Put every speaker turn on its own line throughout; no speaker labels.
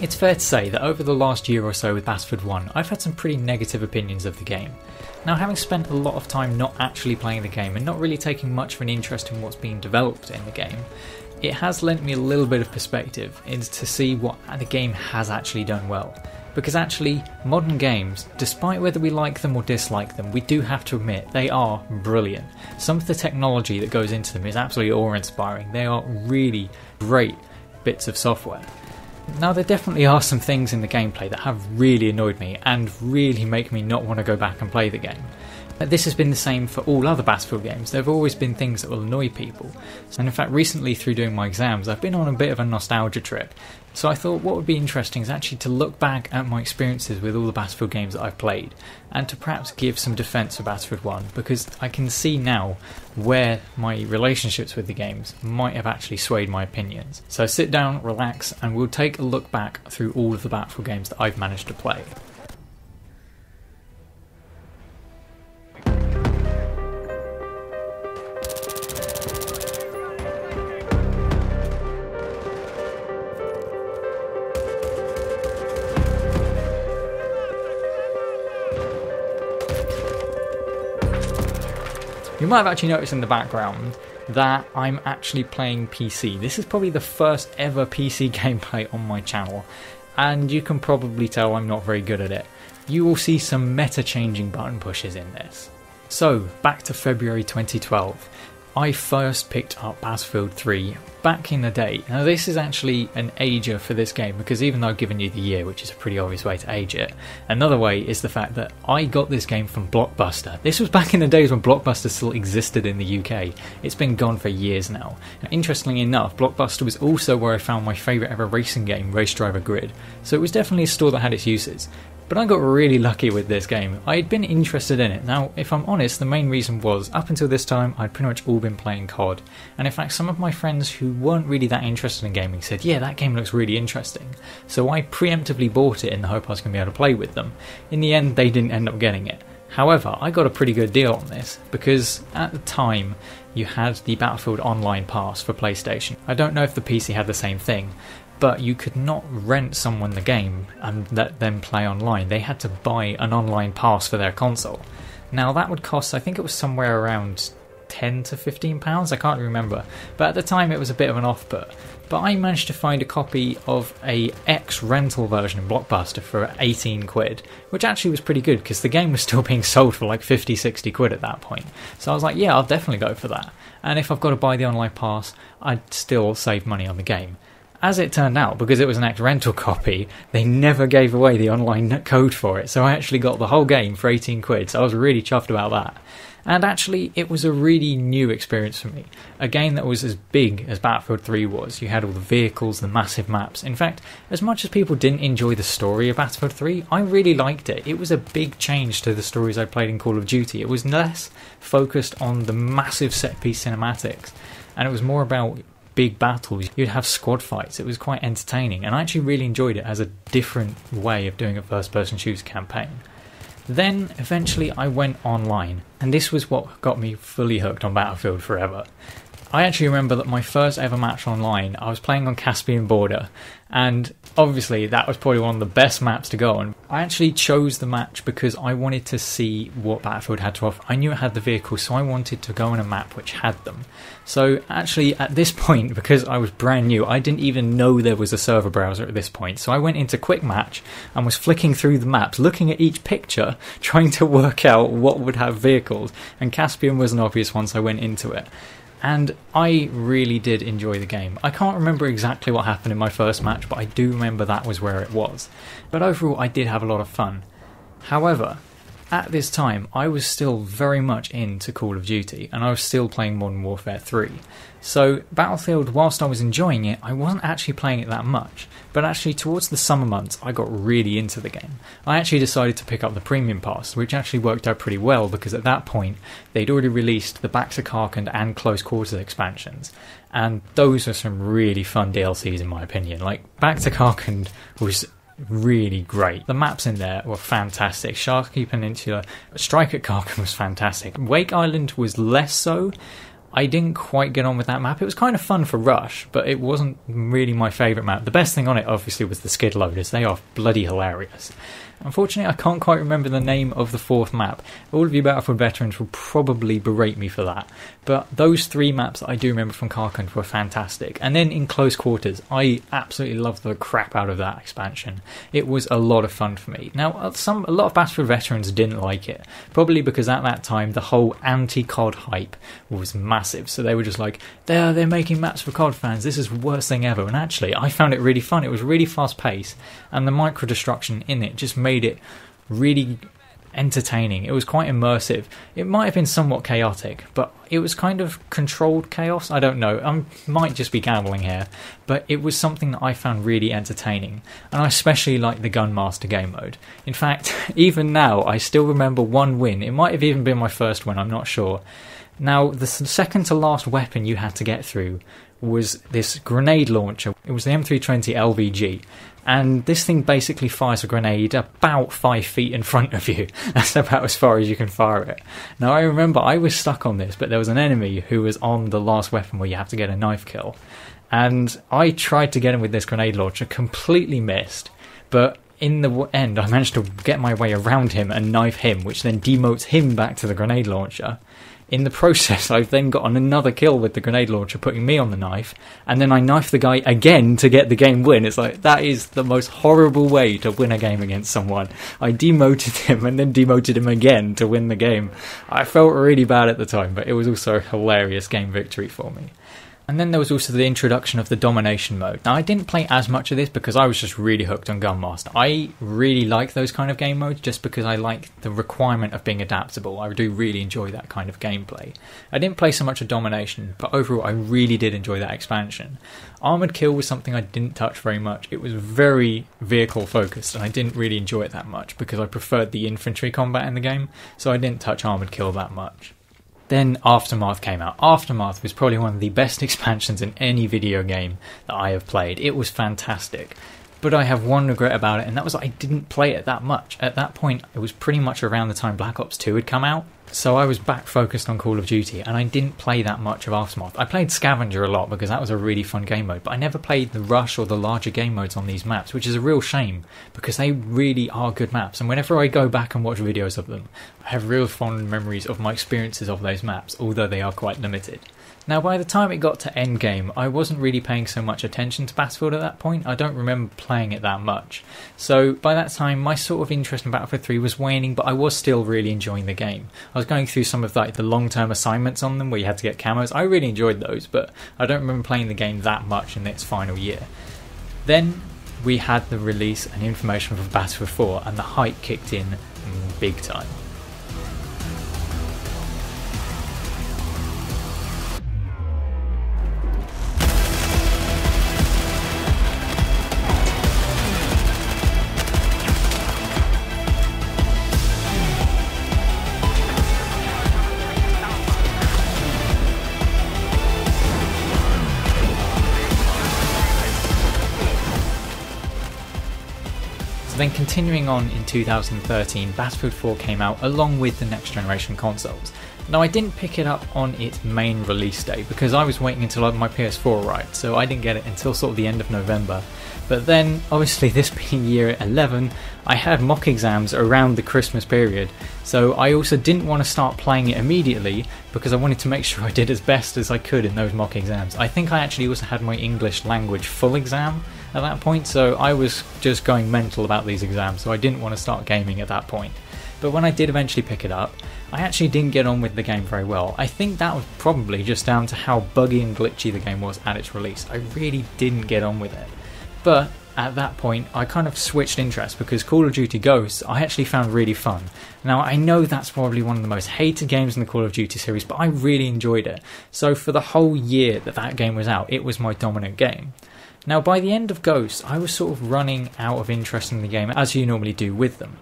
It's fair to say that over the last year or so with Battlefield 1, I've had some pretty negative opinions of the game. Now, having spent a lot of time not actually playing the game and not really taking much of an interest in what's being developed in the game, it has lent me a little bit of perspective to see what the game has actually done well. Because actually, modern games, despite whether we like them or dislike them, we do have to admit they are brilliant. Some of the technology that goes into them is absolutely awe-inspiring. They are really great bits of software. Now, there definitely are some things in the gameplay that have really annoyed me and really make me not want to go back and play the game. This has been the same for all other Battlefield games. There have always been things that will annoy people. And in fact, recently through doing my exams, I've been on a bit of a nostalgia trip. So I thought what would be interesting is actually to look back at my experiences with all the Battlefield games that I've played, and to perhaps give some defence for Battlefield 1, because I can see now where my relationships with the games might have actually swayed my opinions. So sit down, relax, and we'll take a look back through all of the Battlefield games that I've managed to play. You might have actually noticed in the background that I'm actually playing PC. This is probably the first ever PC gameplay on my channel, and you can probably tell I'm not very good at it. You will see some meta-changing button pushes in this. So, back to February 2012. I first picked up Battlefield 3 back in the day. Now, this is actually an ager for this game, because even though I've given you the year, which is a pretty obvious way to age it, another way is the fact that I got this game from Blockbuster. This was back in the days when Blockbuster still existed in the UK. It's been gone for years now. Interestingly enough, Blockbuster was also where I found my favourite ever racing game, Race Driver Grid, so it was definitely a store that had its uses. But I got really lucky with this game. I had been interested in it. Now, if I'm honest, the main reason was, up until this time, I'd pretty much all been playing COD. And in fact, some of my friends who weren't really that interested in gaming said, yeah, that game looks really interesting. So I preemptively bought it in the hope I was going to be able to play with them. In the end, they didn't end up getting it. However, I got a pretty good deal on this, because at the time, you had the Battlefield Online Pass for PlayStation. I don't know if the PC had the same thing, but you could not rent someone the game and let them play online. They had to buy an online pass for their console. Now, that would cost, I think it was somewhere around £10 to £15, I can't remember, but at the time it was a bit of an off-put. But I managed to find a copy of a X-rental version in Blockbuster for 18 quid, which actually was pretty good, because the game was still being sold for like 50, 60 quid at that point. So I was like, yeah, I'll definitely go for that. And if I've got to buy the online pass, I'd still save money on the game. As it turned out, because it was an X-rental copy, they never gave away the online code for it, so I actually got the whole game for 18 quid, so I was really chuffed about that. And actually, it was a really new experience for me. A game that was as big as Battlefield 3 was. You had all the vehicles, the massive maps. In fact, as much as people didn't enjoy the story of Battlefield 3, I really liked it. It was a big change to the stories I played in Call of Duty. It was less focused on the massive set-piece cinematics, and it was more about big battles. You'd have squad fights. It was quite entertaining, and I actually really enjoyed it as a different way of doing a first-person shooter campaign. Then eventually I went online, and this was what got me fully hooked on Battlefield forever. I actually remember that my first ever match online, I was playing on Caspian Border, and obviously that was probably one of the best maps to go on. I actually chose the match because I wanted to see what Battlefield had to offer. I knew it had the vehicles, so I wanted to go on a map which had them. So actually at this point, because I was brand new, I didn't even know there was a server browser at this point, so I went into Quick Match and was flicking through the maps, looking at each picture, trying to work out what would have vehicles, and Caspian was an obvious one, so I went into it. And I really did enjoy the game. I can't remember exactly what happened in my first match, but I do remember that was where it was. But overall, I did have a lot of fun. However, at this time, I was still very much into Call of Duty, and I was still playing Modern Warfare 3. So Battlefield, whilst I was enjoying it, I wasn't actually playing it that much. But actually, towards the summer months, I got really into the game. I actually decided to pick up the Premium Pass, which actually worked out pretty well, because at that point, they'd already released the Back to Karkand and Close Quarters expansions. And those are some really fun DLCs in my opinion. Like, Back to Karkand was really great. The maps in there were fantastic. Sharky Peninsula, Strike at Karkand was fantastic. Wake Island was less so. I didn't quite get on with that map. It was kind of fun for Rush, but it wasn't really my favourite map. The best thing on it, obviously, was the skid loaders. They are bloody hilarious. Unfortunately, I can't quite remember the name of the fourth map. All of you Battlefield veterans will probably berate me for that. But those 3 maps that I do remember from Karkand were fantastic. And then in Close Quarters, I absolutely loved the crap out of that expansion. It was a lot of fun for me. Now, a lot of Battlefield veterans didn't like it. Probably because at that time, the whole anti-COD hype was massive. So they were just like, they're making maps for COD fans. This is the worst thing ever. And actually, I found it really fun. It was really fast-paced. And the micro-destruction in it just made it really entertaining. It was quite immersive. It might have been somewhat chaotic, but it was kind of controlled chaos. I don't know. I might just be gambling here, but it was something that I found really entertaining, and I especially liked the Gunmaster game mode. In fact, even now, I still remember one win. It might have even been my first win, I'm not sure. Now, the second to last weapon you had to get through was this grenade launcher. It was the M320 LVG. And this thing basically fires a grenade about 5 feet in front of you. That's about as far as you can fire it. Now, I remember I was stuck on this, but there was an enemy who was on the last weapon where you have to get a knife kill. And I tried to get him with this grenade launcher, completely missed. But in the end, I managed to get my way around him and knife him, which then demotes him back to the grenade launcher. In the process, I've then gotten another kill with the grenade launcher, putting me on the knife, and then I knife the guy again to get the game win. It's like, that is the most horrible way to win a game against someone. I demoted him and then demoted him again to win the game. I felt really bad at the time, but it was also a hilarious game victory for me. And then there was also the introduction of the domination mode. Now, I didn't play as much of this because I was just really hooked on Gunmaster. I really like those kind of game modes just because I like the requirement of being adaptable. I do really enjoy that kind of gameplay. I didn't play so much of domination, but overall I really did enjoy that expansion. Armoured Kill was something I didn't touch very much. It was very vehicle focused and I didn't really enjoy it that much because I preferred the infantry combat in the game, so I didn't touch Armoured Kill that much. Then Aftermath came out. Aftermath was probably one of the best expansions in any video game that I have played. It was fantastic. But I have one regret about it, and that was I didn't play it that much. At that point, it was pretty much around the time Black Ops 2 had come out. So I was back focused on Call of Duty, and I didn't play that much of Aftermath. I played Scavenger a lot because that was a really fun game mode, but I never played the Rush or the larger game modes on these maps, which is a real shame because they really are good maps. And whenever I go back and watch videos of them, I have real fond memories of my experiences of those maps, although they are quite limited. Now, by the time it got to endgame, I wasn't really paying so much attention to Battlefield at that point. I don't remember playing it that much. So by that time, my sort of interest in Battlefield 3 was waning, but I was still really enjoying the game. I was going through some of the long-term assignments on them where you had to get camos. I really enjoyed those, but I don't remember playing the game that much in its final year. Then we had the release and information for Battlefield 4, and the hype kicked in big time. Then continuing on in 2013, Battlefield 4 came out along with the next generation consoles. Now I didn't pick it up on its main release day because I was waiting until my PS4 arrived, so I didn't get it until sort of the end of November. But then, obviously this being year 11, I had mock exams around the Christmas period, so I also didn't want to start playing it immediately because I wanted to make sure I did as best as I could in those mock exams. I think I actually also had my English language full exam at that point, so I was just going mental about these exams, so I didn't want to start gaming at that point. But when I did eventually pick it up, I actually didn't get on with the game very well. I think that was probably just down to how buggy and glitchy the game was at its release. I really didn't get on with it. But at that point, I kind of switched interest because Call of Duty Ghosts I actually found really fun. Now, I know that's probably one of the most hated games in the Call of Duty series, but I really enjoyed it. So for the whole year that game was out, it was my dominant game. Now, by the end of Ghosts, I was sort of running out of interest in the game, as you normally do with them.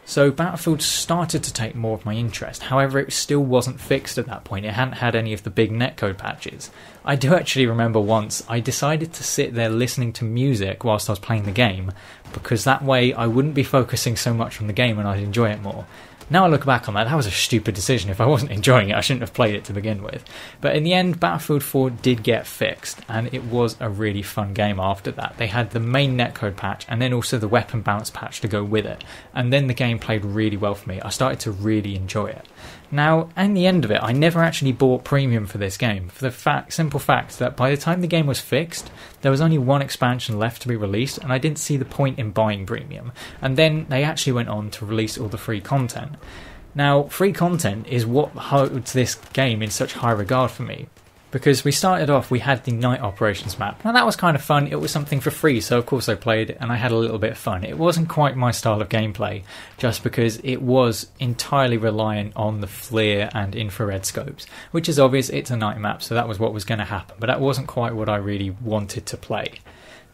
So Battlefield started to take more of my interest. However, it still wasn't fixed at that point. It hadn't had any of the big netcode patches. I do actually remember once I decided to sit there listening to music whilst I was playing the game, because that way I wouldn't be focusing so much on the game and I'd enjoy it more. Now I look back on that, that was a stupid decision. If I wasn't enjoying it, I shouldn't have played it to begin with. But in the end, Battlefield 4 did get fixed, and it was a really fun game after that. They had the main netcode patch, and then also the weapon balance patch to go with it. And then the game played really well for me. I started to really enjoy it. Now, in the end of it, I never actually bought premium for this game, for the simple fact that by the time the game was fixed, there was only one expansion left to be released, and I didn't see the point in buying premium. And then they actually went on to release all the free content. Now, free content is what holds this game in such high regard for me. Because we started off, we had the night operations map. Now that was kind of fun, it was something for free, so of course I played it and I had a little bit of fun. It wasn't quite my style of gameplay, just because it was entirely reliant on the FLIR and infrared scopes. Which is obvious, it's a night map, so that was what was going to happen, but that wasn't quite what I really wanted to play.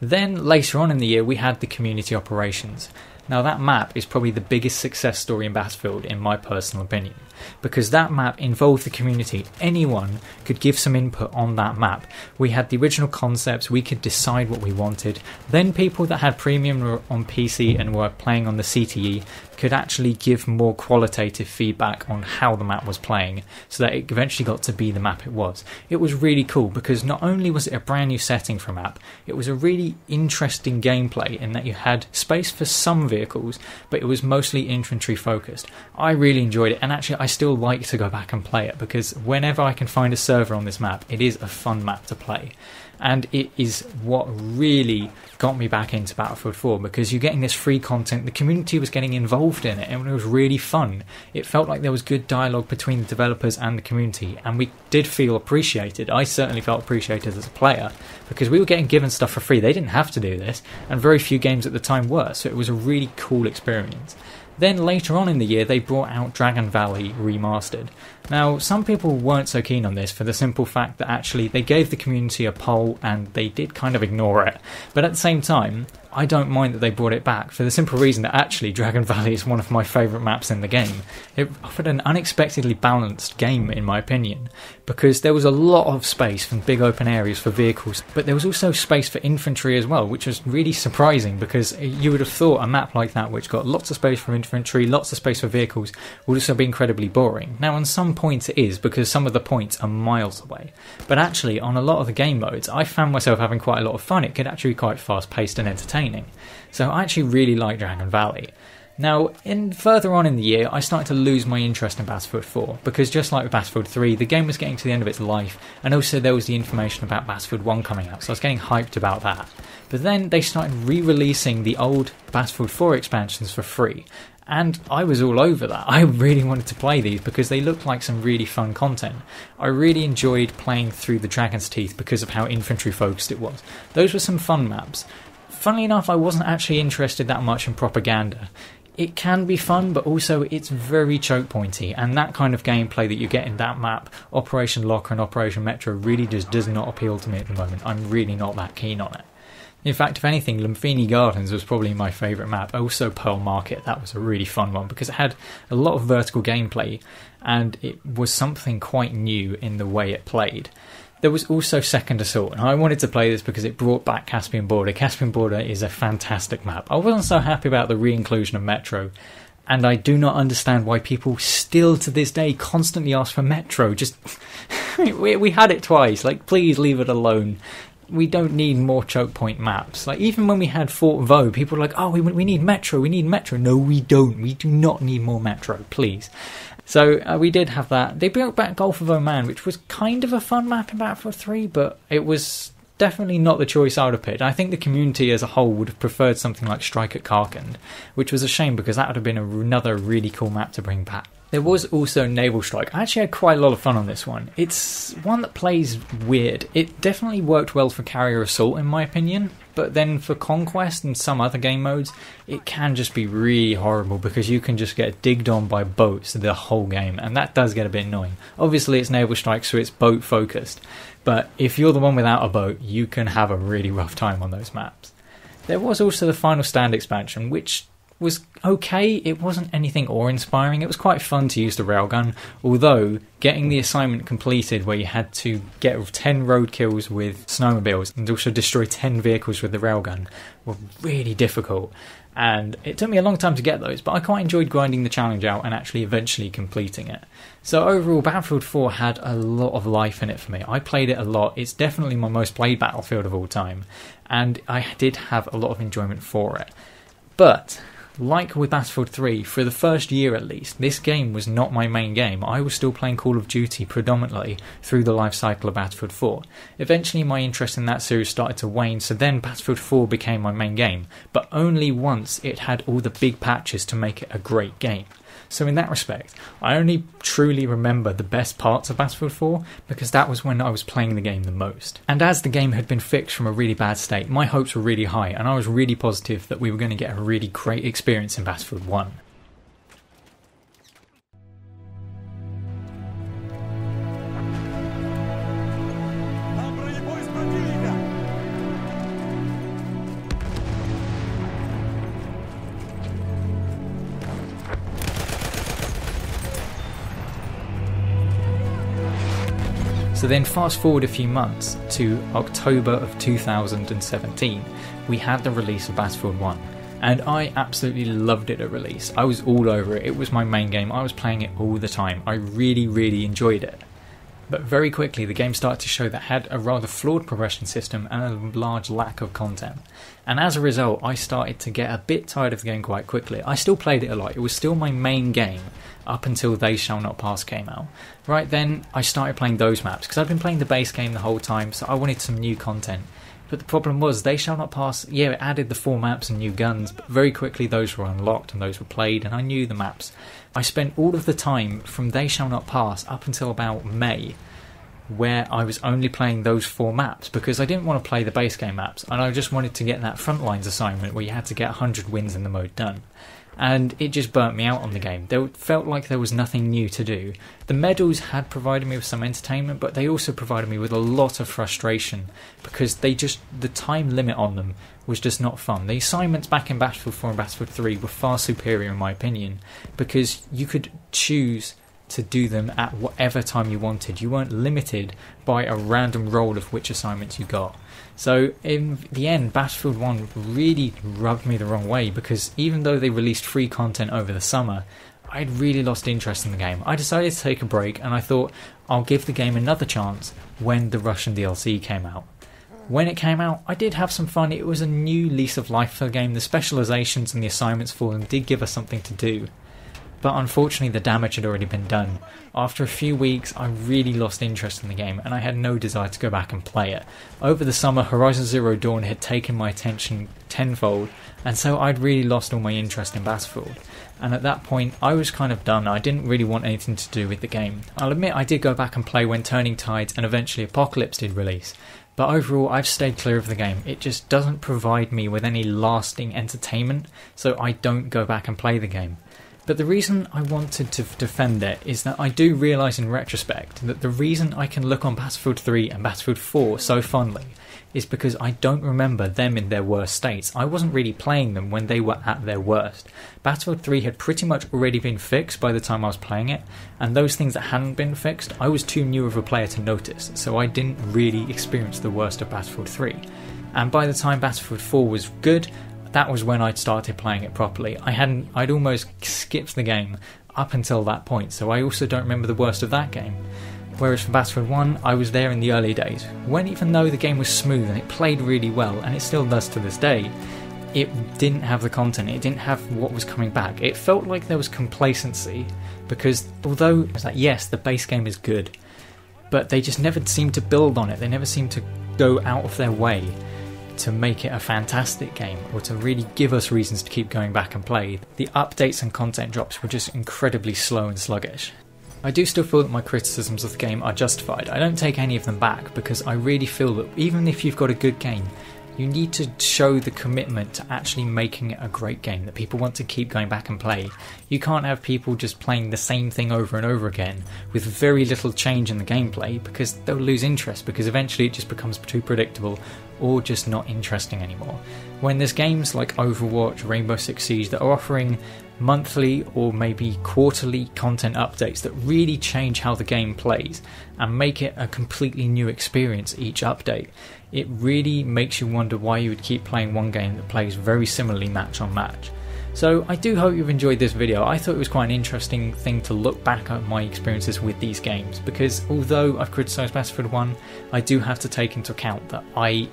Then later on in the year we had the community operations. Now that map is probably the biggest success story in Battlefield in my personal opinion, because that map involved the community. Anyone could give some input on that map. We had the original concepts, we could decide what we wanted. Then people that had premium on PC and were playing on the CTE could actually give more qualitative feedback on how the map was playing, so that it eventually got to be the map it was. It was really cool because not only was it a brand new setting for a map, it was a really interesting gameplay in that you had space for some vehicles, but it was mostly infantry focused. I really enjoyed it, and actually I still like to go back and play it because whenever I can find a server on this map, it is a fun map to play. And it is what really got me back into Battlefield 4, because you're getting this free content, the community was getting involved in it, and it was really fun. It felt like there was good dialogue between the developers and the community, and we did feel appreciated. I certainly felt appreciated as a player, because we were getting given stuff for free. They didn't have to do this, and very few games at the time were, so it was a really cool experience. Then later on in the year they brought out Dragon Valley Remastered. Now some people weren't so keen on this for the simple fact that actually they gave the community a poll and they did kind of ignore it. But at the same time, I don't mind that they brought it back for the simple reason that actually Dragon Valley is one of my favourite maps in the game. It offered an unexpectedly balanced game in my opinion, because there was a lot of space from big open areas for vehicles, but there was also space for infantry as well, which was really surprising because you would have thought a map like that which got lots of space for infantry, lots of space for vehicles, would also be incredibly boring. Now on some points it is, because some of the points are miles away, but actually on a lot of the game modes I found myself having quite a lot of fun. It could actually be quite fast paced and entertaining. So I actually really like Dragon Valley. Now, further on in the year, I started to lose my interest in Battlefield 4, because just like with Battlefield 3, the game was getting to the end of its life, and also there was the information about Battlefield 1 coming out, so I was getting hyped about that. But then they started re-releasing the old Battlefield 4 expansions for free, and I was all over that. I really wanted to play these because they looked like some really fun content. I really enjoyed playing through the Dragon's Teeth because of how infantry focused it was. Those were some fun maps. Funnily enough, I wasn't actually interested that much in propaganda. It can be fun, but also it's very choke pointy, and that kind of gameplay that you get in that map, Operation Locker and Operation Metro, really just does not appeal to me at the moment. I'm really not that keen on it. In fact, if anything, Lamfini Gardens was probably my favourite map. Also Pearl Market, that was a really fun one because it had a lot of vertical gameplay and it was something quite new in the way it played. There was also Second Assault, and I wanted to play this because it brought back Caspian Border. Caspian Border is a fantastic map. I wasn't so happy about the re-inclusion of Metro, and I do not understand why people still to this day constantly ask for Metro. Just we had it twice, like please leave it alone. We don't need more choke point maps. Like even when we had Fort Vaux, people were like, oh, we need Metro, we need Metro. No, we don't. We do not need more Metro, please. So we did have that. They brought back Gulf of Oman, which was kind of a fun map in Battlefield 3, but it was definitely not the choice I would have picked. I think the community as a whole would have preferred something like Strike at Karkand, which was a shame because that would have been another really cool map to bring back. There was also Naval Strike. I actually had quite a lot of fun on this one. It's one that plays weird. It definitely worked well for Carrier Assault in my opinion, but then for Conquest and some other game modes, it can just be really horrible because you can just get digged on by boats the whole game, and that does get a bit annoying. Obviously it's Naval Strike, so it's boat focused, but if you're the one without a boat, you can have a really rough time on those maps. There was also the Final Stand expansion, which was okay. It wasn't anything awe-inspiring. It was quite fun to use the railgun, although getting the assignment completed where you had to get 10 road kills with snowmobiles and also destroy 10 vehicles with the railgun were really difficult. And it took me a long time to get those, but I quite enjoyed grinding the challenge out and actually eventually completing it. So overall, Battlefield 4 had a lot of life in it for me. I played it a lot. It's definitely my most played Battlefield of all time, and I did have a lot of enjoyment for it. But like with Battlefield 3, for the first year at least, this game was not my main game. I was still playing Call of Duty predominantly through the life cycle of Battlefield 4. Eventually my interest in that series started to wane, so then Battlefield 4 became my main game, but only once it had all the big patches to make it a great game. So in that respect, I only truly remember the best parts of Battlefield 4 because that was when I was playing the game the most. And as the game had been fixed from a really bad state, my hopes were really high and I was really positive that we were going to get a really great experience in Battlefield 1. So then fast forward a few months to October of 2017, we had the release of Battlefield 1, and I absolutely loved it at release. I was all over it. It was my main game. I was playing it all the time. I really enjoyed it. But very quickly the game started to show that it had a rather flawed progression system and a large lack of content. And as a result, I started to get a bit tired of the game quite quickly. I still played it a lot. It was still my main game up until They Shall Not Pass came out. Right then, I started playing those maps because I'd been playing the base game the whole time, so I wanted some new content. But the problem was, They Shall Not Pass, yeah, it added the 4 maps and new guns, but very quickly those were unlocked and those were played, and I knew the maps. I spent all of the time from They Shall Not Pass up until about May, where I was only playing those 4 maps because I didn't want to play the base game maps, and I just wanted to get that Frontlines assignment where you had to get 100 wins in the mode done. And it just burnt me out on the game. There felt like there was nothing new to do. The medals had provided me with some entertainment, but they also provided me with a lot of frustration because the time limit on them was just not fun. The assignments back in Battlefield 4 and Battlefield 3 were far superior in my opinion because you could choose to do them at whatever time you wanted. You weren't limited by a random roll of which assignments you got. So in the end, Battlefield 1 really rubbed me the wrong way because even though they released free content over the summer, I'd really lost interest in the game. I decided to take a break and I thought I'll give the game another chance when the Russian DLC came out. When it came out, I did have some fun. It was a new lease of life for the game. The specializations and the assignments for them did give us something to do. But unfortunately the damage had already been done. After a few weeks I really lost interest in the game and I had no desire to go back and play it. Over the summer Horizon Zero Dawn had taken my attention tenfold and so I'd really lost all my interest in Battlefield. And at that point I was kind of done. I didn't really want anything to do with the game. I'll admit I did go back and play when Turning Tides and eventually Apocalypse did release. But overall I've stayed clear of the game. It just doesn't provide me with any lasting entertainment, so I don't go back and play the game. But the reason I wanted to defend it is that I do realise in retrospect that the reason I can look on Battlefield 3 and Battlefield 4 so fondly is because I don't remember them in their worst states. I wasn't really playing them when they were at their worst. Battlefield 3 had pretty much already been fixed by the time I was playing it, and those things that hadn't been fixed, I was too new of a player to notice, so I didn't really experience the worst of Battlefield 3. And by the time Battlefield 4 was good, that was when I'd started playing it properly. I'd almost skipped the game up until that point, so I also don't remember the worst of that game. Whereas for Battlefield 1, I was there in the early days, when even though the game was smooth and it played really well, and it still does to this day, it didn't have the content, it didn't have what was coming back. It felt like there was complacency, because although it was like, yes, the base game is good, but they just never seemed to build on it, they never seemed to go out of their way to make it a fantastic game or to really give us reasons to keep going back and play. The updates and content drops were just incredibly slow and sluggish. I do still feel that my criticisms of the game are justified. I don't take any of them back because I really feel that even if you've got a good game, you need to show the commitment to actually making it a great game that people want to keep going back and play. You can't have people just playing the same thing over and over again with very little change in the gameplay because they'll lose interest because eventually it just becomes too predictable or just not interesting anymore. When there's games like Overwatch, Rainbow Six Siege that are offering monthly or maybe quarterly content updates that really change how the game plays and make it a completely new experience each update, it really makes you wonder why you would keep playing one game that plays very similarly match on match. So I do hope you've enjoyed this video. I thought it was quite an interesting thing to look back at my experiences with these games, because although I've criticised Battlefield 1, I do have to take into account that I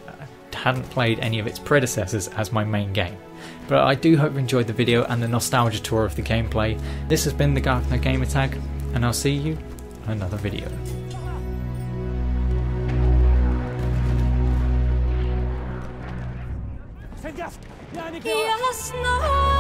hadn't played any of its predecessors as my main game. But I do hope you enjoyed the video and the nostalgia tour of the gameplay. This has been the Gartner Gamertag, and I'll see you in another video.
Ja snart